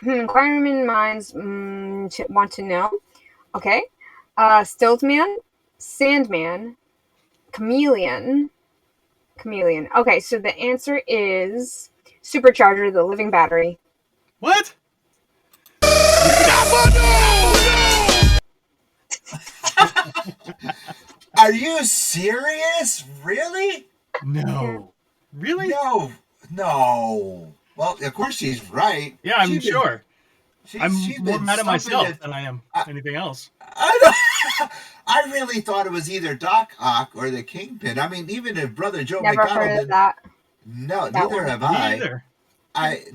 Inquiring minds want to know. Okay. Stiltman, Sandman, Chameleon. Okay, so the answer is Supercharger, the living battery. What? Are you serious? Really? No. Really? No. Well, of course she's right. Yeah, I'm sure. I'm more mad at myself than I am anything else. I really thought it was either Doc Ock or the Kingpin. I mean, even if Brother Joe Never McDonald heard of that. No, That neither one. have Me I. either.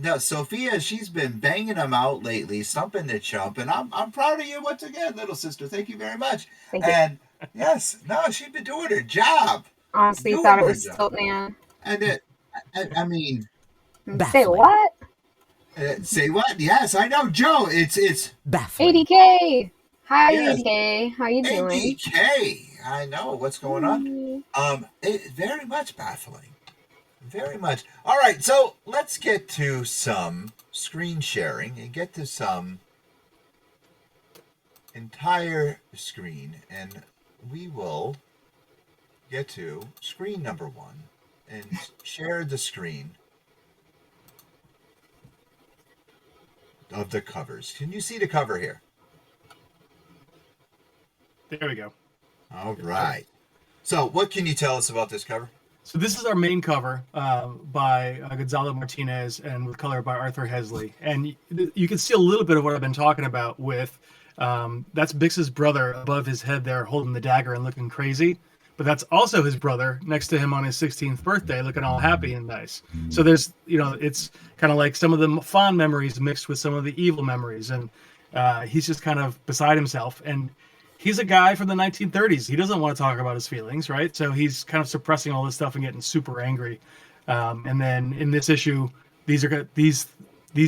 No, Sophia, she's been banging them out lately, stumping the chump, and I'm proud of you once again, little sister. Thank you very much. Thank you. And yes, no, she's been doing her job. Honestly, Doing thought it her was job. Stiltman. And I mean, Say what? say what? Yes, I know, Joe. It's Baffling. ADK. Hi, Yes. ADK. How you doing? ADK. I know what's going on. It's very much baffling. Very much. All right, so let's get to some screen sharing and get to some entire screen, and we will get to screen number 1 and share the screen of the covers. Can you see the cover here? There we go. All right. So what can you tell us about this cover? So this is our main cover by Gonzalo Martinez and with color by Arthur Hesley. And you can see a little bit of what I've been talking about with, that's Bix's brother above his head there holding the dagger and looking crazy. But that's also his brother next to him on his 16th birthday looking all happy and nice. So there's, it's kind of like some of the fond memories mixed with some of the evil memories. And he's just kind of beside himself. And he's a guy from the 1930s. He doesn't want to talk about his feelings, right? So he's kind of suppressing all this stuff and getting super angry. And then in this issue, these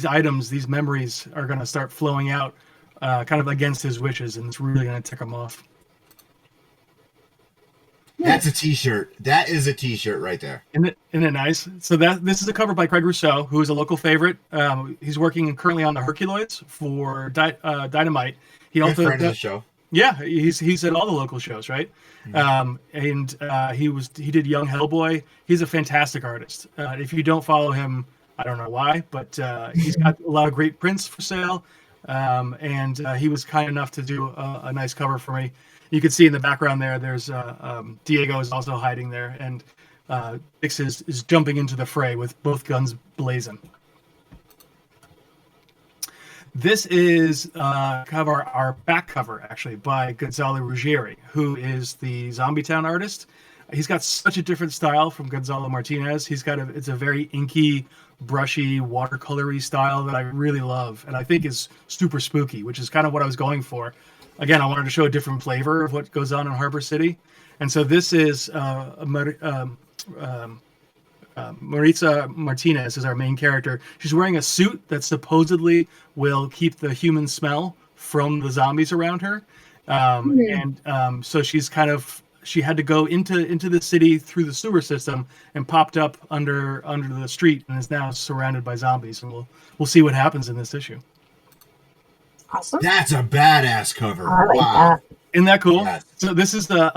items, these memories are going to start flowing out kind of against his wishes, and it's really going to tick him off. That's a t-shirt. That is a t-shirt right there. Isn't it nice? So this is a cover by Craig Rousseau, who is a local favorite. He's working currently on the Herculoids for Dynamite. He Good also friend of the show. Yeah, he's at all the local shows, right? And he did Young Hellboy. He's a fantastic artist. If you don't follow him, I don't know why, but he's got a lot of great prints for sale. And he was kind enough to do a nice cover for me. You can see in the background there's Diego is also hiding there, and Bix is jumping into the fray with both guns blazing. This is our back cover, actually, by Gonzalo Ruggieri, who is the Zombie Town artist. He's got such a different style from Gonzalo Martinez. It's a very inky, brushy, watercolory style that I really love, and I think is super spooky, which is kind of what I was going for. Again, I wanted to show a different flavor of what goes on in Harbor City. And so this is Maritza Martinez is our main character. She's wearing a suit that supposedly will keep the human smell from the zombies around her. So she had to go into the city through the sewer system and popped up under the street and is now surrounded by zombies. And we'll see what happens in this issue. Awesome. That's a badass cover. I like Wow. that. Isn't that cool? Yes. So this is I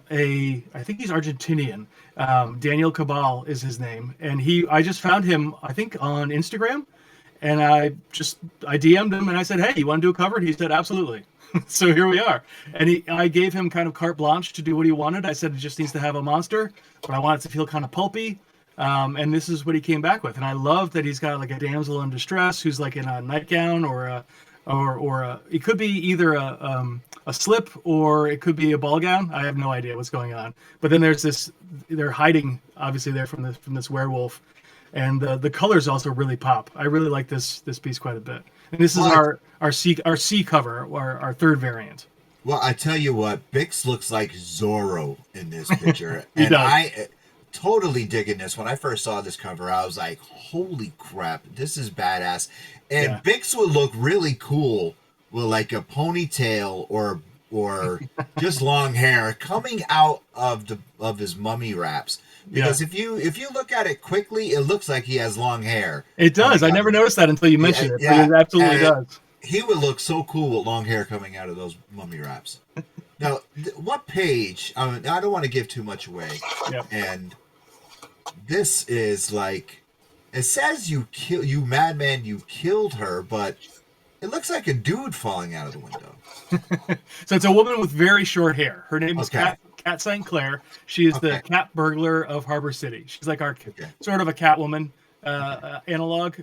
think he's Argentinian. Daniel Cabal is his name, and I just found him, I think, on Instagram, and I DM'd him and I said, "Hey, you want to do a cover?" And he said, "Absolutely." So here we are. And I gave him kind of carte blanche to do what he wanted. I said it just needs to have a monster, but I want it to feel kind of pulpy. And this is what he came back with, and I love that he's got like a damsel in distress who's like in a nightgown or it could be either a slip or it could be a ball gown. I have no idea what's going on. But then they're hiding obviously there from this werewolf, and the colors also really pop. I really like this piece quite a bit. And this is our C cover, our third variant. Well, I tell you what, Bix looks like Zorro in this picture. He And does. I totally digging this. When I first saw this cover, I was like, holy crap, this is badass. And Yeah. Bix would look really cool with like a ponytail or just long hair coming out of his mummy wraps. Because if you look at it quickly, it looks like he has long hair. It does. I never noticed that until you mentioned it. But it absolutely does. He would look so cool with long hair coming out of those mummy wraps. Now, what page? I don't want to give too much away. Yep. And this is like, it says you madman, you killed her, but it looks like a dude falling out of the window. So it's a woman with very short hair. Her name is Cat St. Clair. She is the cat burglar of Harbor City. She's like our sort of a Catwoman analog.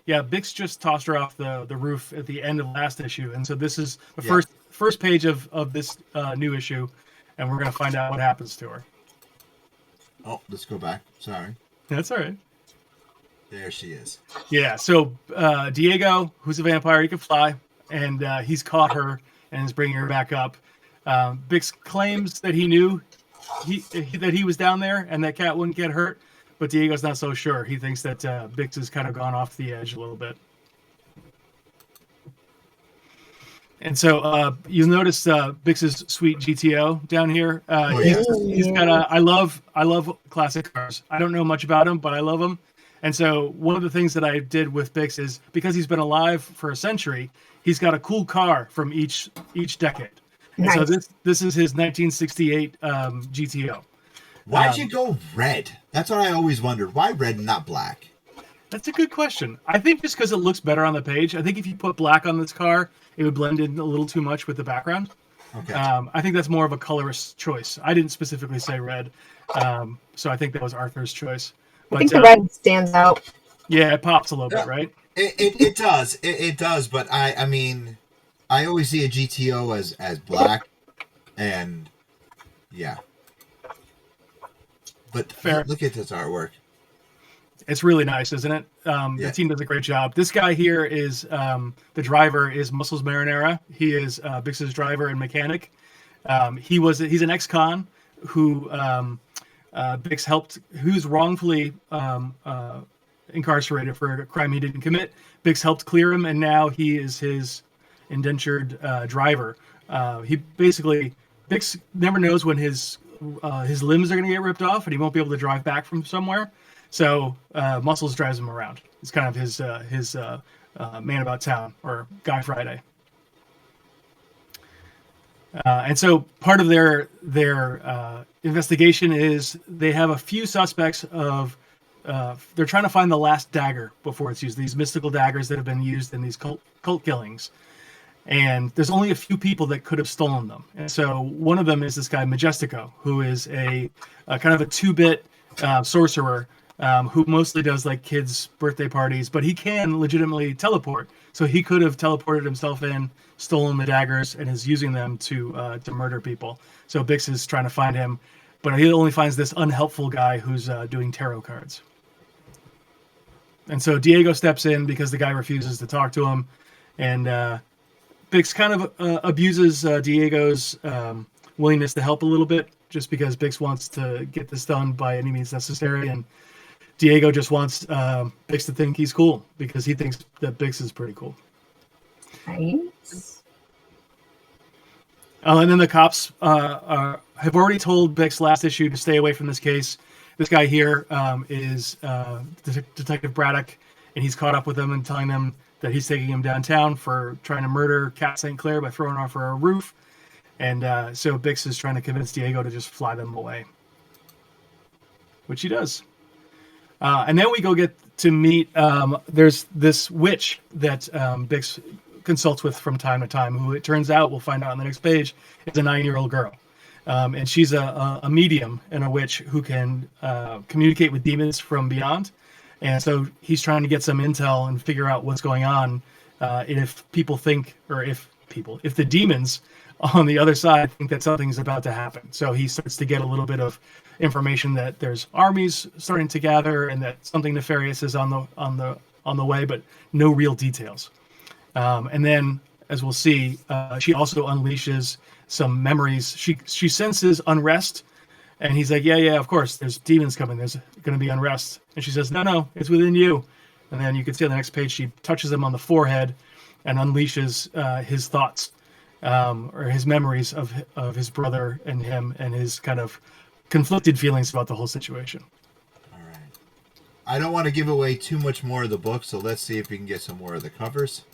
Bix just tossed her off the roof at the end of last issue, and so this is the first page of this new issue, and we're gonna find out what happens to her. Oh, let's go back. Sorry. That's all right. There she is. Yeah. So Diego, who's a vampire, he can fly, and he's caught her and is bringing her back up. Bix claims that he knew that he was down there and that Cat wouldn't get hurt, but Diego's not so sure. He thinks that Bix has kind of gone off the edge a little bit. And so you'll notice Bix's sweet GTO down here. He's got I love classic cars. I don't know much about them, but I love them. And so one of the things that I did with Bix is, because he's been alive for a century, he's got a cool car from each decade. Nice. And so this is his 1968 GTO. Why'd you go red? That's what I always wondered. Why red and not black? That's a good question. I think just because it looks better on the page. I think if you put black on this car, it would blend in a little too much with the background. Okay. I think that's more of a colorist choice. I didn't specifically say red, so I think that was Arthur's choice. But, I think the red stands out. Yeah, it pops a little bit, right? It does. It does. But I mean, I always see a GTO as black, and yeah. But fair. Look at this artwork. It's really nice, isn't it? The team does a great job. This guy here is the driver is Muscles Marinara. He is Bix's driver and mechanic. He's an ex-con who Bix helped, who's wrongfully incarcerated for a crime he didn't commit. Bix helped clear him, and now he is his indentured driver. Bix never knows when his limbs are going to get ripped off, and he won't be able to drive back from somewhere. So Muscles drives him around. It's kind of his man about town, or Guy Friday. And so part of their investigation is they have a few suspects of they're trying to find the last dagger before it's used. These mystical daggers that have been used in these cult killings. And there's only a few people that could have stolen them. And so one of them is this guy Majestico, who is a kind of a 2-bit sorcerer. Who mostly does like kids' birthday parties, but he can legitimately teleport. So he could have teleported himself in, stolen the daggers, and is using them to murder people. So Bix is trying to find him, but he only finds this unhelpful guy who's doing tarot cards. And so Diego steps in because the guy refuses to talk to him, and Bix kind of abuses Diego's willingness to help a little bit, just because Bix wants to get this done by any means necessary, and Diego just wants Bix to think he's cool because he thinks that Bix is pretty cool. Nice. And then the cops have already told Bix last issue to stay away from this case. This guy here is Detective Braddock, and he's caught up with them and telling them that he's taking him downtown for trying to murder Cat St. Clair by throwing her off her roof. And so Bix is trying to convince Diego to just fly them away, which he does. And then we go get to meet, there's this witch that Bix consults with from time to time, who it turns out, we'll find out on the next page, is a 9-year-old girl. And she's a medium and a witch who can communicate with demons from beyond. And so he's trying to get some intel and figure out what's going on. And if people think, or if the demons on the other side think that something's about to happen. So he starts to get a little bit of information that there's armies starting to gather and that something nefarious is on the way, but no real details. And then, as we'll see, she also unleashes some memories. She senses unrest, and he's like, yeah, of course, there's demons coming. There's going to be unrest. And she says, no, it's within you. And then you can see on the next page, she touches him on the forehead and unleashes his thoughts. Or his memories of his brother and him and his kind of conflicted feelings about the whole situation. All right. I don't want to give away too much more of the book, so let's see if we can get some more of the covers.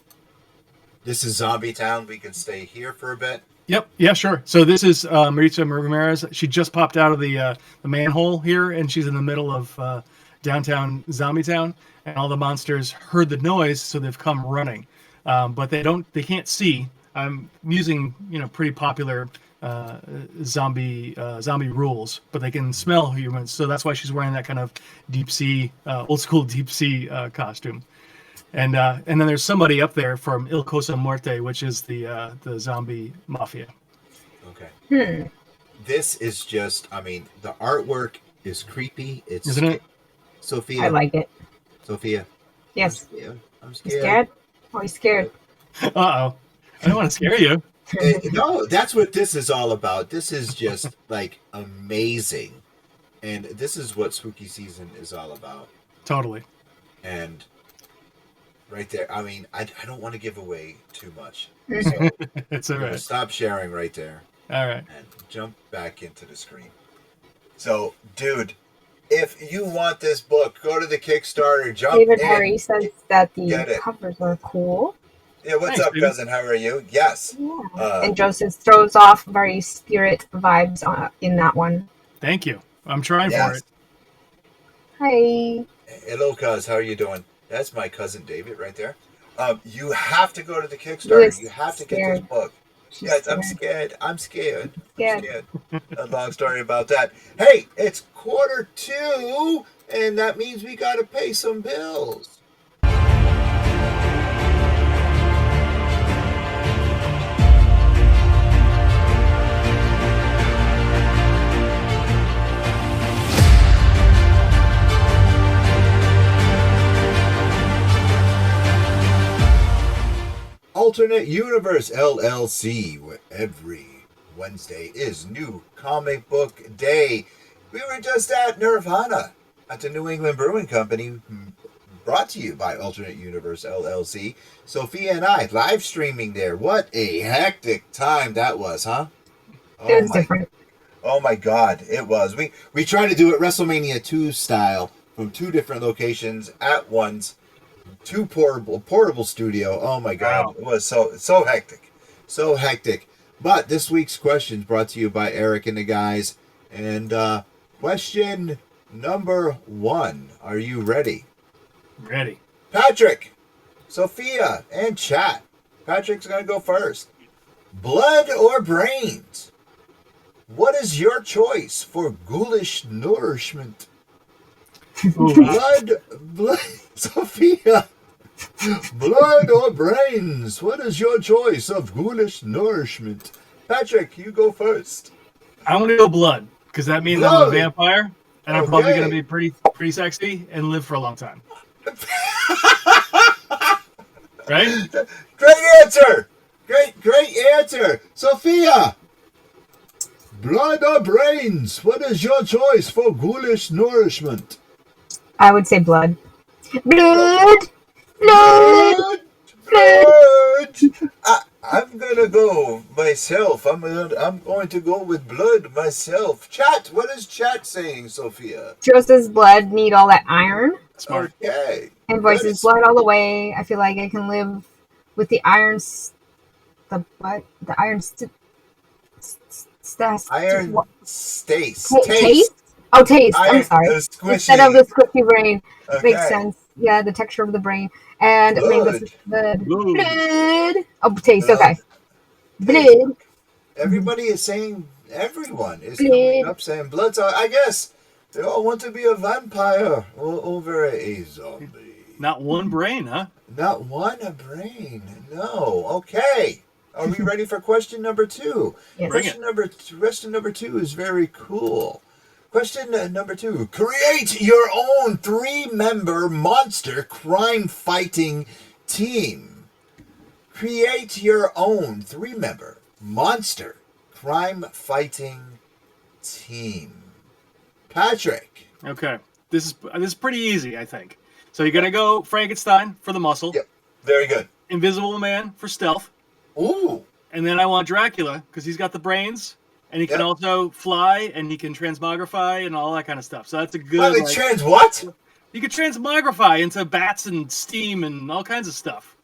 This is Zombie Town. We can stay here for a bit. Yep. Yeah, sure. So this is Maritza Ramirez. She just popped out of the manhole here, and she's in the middle of downtown Zombie Town, and all the monsters heard the noise, so they've come running. But they can't see. I'm using, pretty popular zombie rules, but they can smell humans. So that's why she's wearing that kind of deep sea, old school deep sea costume. And then there's somebody up there from Il Cosa Muerte, which is the zombie mafia. Okay. This is just, the artwork is creepy. Isn't it? Sophia. I like it. Sophia. Yes. I'm You scared. scared? Oh, you scared? Uh-oh. I don't want to scare you. No, that's what this is all about. This is just like amazing. And this is what spooky season is all about. Totally. And right there, I don't want to give away too much. So It's all I'm gonna right. stop sharing right there All right. and jump back into the screen. So, dude, if you want this book, go to the Kickstarter, jump David in. Perry says that Get the it. covers are cool. Yeah, what's Thanks, up, dude. cousin? How are you? Yes. Yeah. And Joseph throws off very spirit vibes in that one. Thank you. I'm trying for Yes. it. Hi. Hello, cuz. How are you doing? That's my cousin David right there. You have to go to the You're Kickstarter. You have to get this scared. book. She's Yes, I'm scared. scared. I'm scared. Scared. A long story about that. Hey, it's 1:45, and that means we gotta pay some bills. Alternate Universe LLC, where every Wednesday is New Comic Book Day. We were just at Nirvana at the New England Brewing Company, brought to you by Alternate Universe LLC. Sophia and I live streaming there. What a hectic time that was, huh? It was different. Oh my God, it was. We tried to do it WrestleMania 2 style from two different locations at once. Two portable studio. Oh my God, Wow. It was so hectic, so hectic. But this week's question is brought to you by Eric and the guys. And question number 1: are you ready? Ready. Patrick, Sophia, and chat. Patrick's gonna go first. Blood or brains? What is your choice for ghoulish nourishment? Ooh, Blood, Sophia. Blood or brains? What is your choice of ghoulish nourishment? Patrick, you go first. I want to go blood, because that means I'm a Blood. vampire, and I'm probably Okay. going to be pretty sexy and live for a long time. Right? Great answer. Great answer. Sophia. Blood or brains? What is your choice for ghoulish nourishment? I would say blood. Blood! Blood! Blood. I'm gonna go myself. I'm going to go with blood myself. Chat. What is chat saying, Sophia? Joseph's blood need all that iron. Smart. Okay. And voices blood all the way. I feel like I can live with the iron. The iron. Iron stace. Taste? Oh, taste. I'm Iron, sorry. squishy. Instead of the squishy brain. Okay. Makes sense. Yeah, the texture of the brain. And maybe this is blood. Ooh. Blood. Oh, taste. Blood. Okay. Blood. Everybody is saying. Everyone is Blood. coming up saying blood. So I guess they all want to be a vampire over a zombie. Not one brain, huh? Not one a brain. No. Okay. Are we ready for question number 2? Yes. Bring Question number 2 is very cool. Question number 2. Create your own 3-member monster crime fighting team. Create your own 3-member monster crime fighting team. Patrick. Okay. This is pretty easy, I think. So you're going to go Frankenstein for the muscle, Yep. Very good. Invisible Man for stealth, Ooh. and then I want Dracula, because he's got the brains, and he can also fly, and he can transmogrify and all that kind of stuff. So that's a good. Wait, trans what? You can transmogrify into bats and steam and all kinds of stuff.